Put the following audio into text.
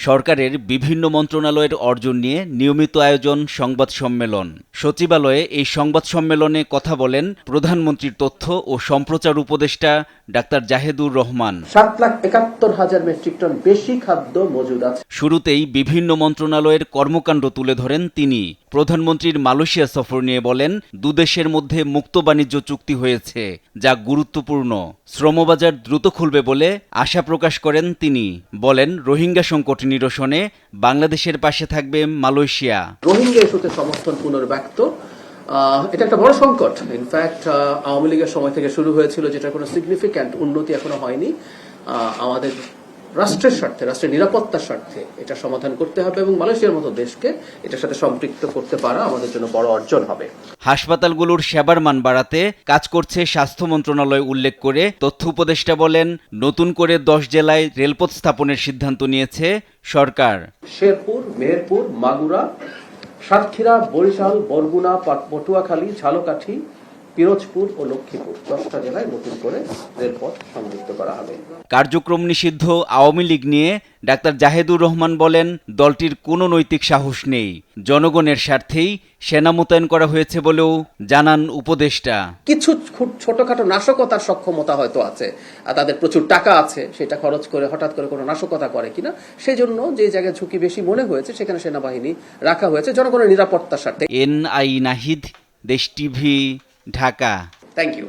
সরকারের বিভিন্ন মন্ত্রণালয়ের অর্জন নিয়ে নিয়মিত আয়োজন সংবাদ সম্মেলন। সচিবালয়ে এই সংবাদ সম্মেলনে কথা বলেন প্রধানমন্ত্রীর তথ্য ও সম্প্রচার উপদেষ্টা doctor Zahedur Rahman. 7,71,000 metric ton বেশি খাদ্য মজুদ আছে। শুরুতেই বিভিন্ন মন্ত্রণালয়ের কর্মকাণ্ড তুলে ধরেন তিনি। প্রধানমন্ত্রীর মালয়েশিয়া সফর নিয়ে বলেন, দুদেশের মধ্যে মুক্ত বাণিজ্য চুক্তি হয়েছে, যা গুরুত্বপূর্ণ। শ্রমবাজার দ্রুত খুলবে বলে আশা প্রকাশ করেন তিনি। বলেন, রোহিঙ্গা সংকট নিরসনে বাংলাদেশের পাশে থাকবে মালয়েশিয়া। রোহিঙ্গা ইস্যুতে সমর্থন পুনর্ব্যক্ত, এটা একটা বড় সংকট। ইনফ্যাক্ট আওয়ামী লীগের সময় থেকে শুরু হয়েছিল, যেটা কোনো সিগনিফিক্যান্ট উন্নতি এখনো হয়নি। আমাদের রাষ্ট্রের স্বার্থে, রাষ্ট্রের নিরাপত্তার স্বার্থে এটা সমাধান করতে হবে এবং মালয়েশিয়ার মতো দেশকে এটার সাথে সম্পৃক্ত করতে পারা আমাদের জন্য বড় অর্জন হবে। হাসপাতালগুলোর সেবার মান বাড়াতে কাজ করছে স্বাস্থ্য মন্ত্রণালয় উল্লেখ করে তথ্য উপদেষ্টা বলেন, নতুন করে 10 জেলায় রেলপথ স্থাপনের সিদ্ধান্ত নিয়েছে সরকার। শেরপুর, মেহেরপুর, মাগুরা, সাতক্ষীরা, বরিশাল, বরগুনা, পটুয়াখালী, ঝালকাঠি, পিরোজপুর ও লক্ষ্মীপুর 10টা জেলায় নতুন করে রেলপথ সংযুক্ত করা হবে। কার্যক্রম নিষিদ্ধ আওয়ামী লীগ নিয়ে ডাক্তার জাহেদুর রহমান বলেন, দলটির কোনো নৈতিক সাহস নেই। জনগণের স্বার্থেই সেনা মোতায়েন করা হয়েছে বলেও জানান উপদেষ্টা। কিছু ছোটখাটো নাশকতার সক্ষমতা হয়তো আছে, তাদের প্রচুর টাকা আছে, সেটা খরচ করে হঠাৎ করে কোনো নাশকতা করে কিনা, সেই জন্য যে জায়গায় ঝুঁকি বেশি মনে হয়েছে সেখানে সেনাবাহিনী রাখা হয়েছে জনগণের নিরাপত্তার স্বার্থে। NI নাহিদ, দেশ টিভি, ঢাকা। Thank you.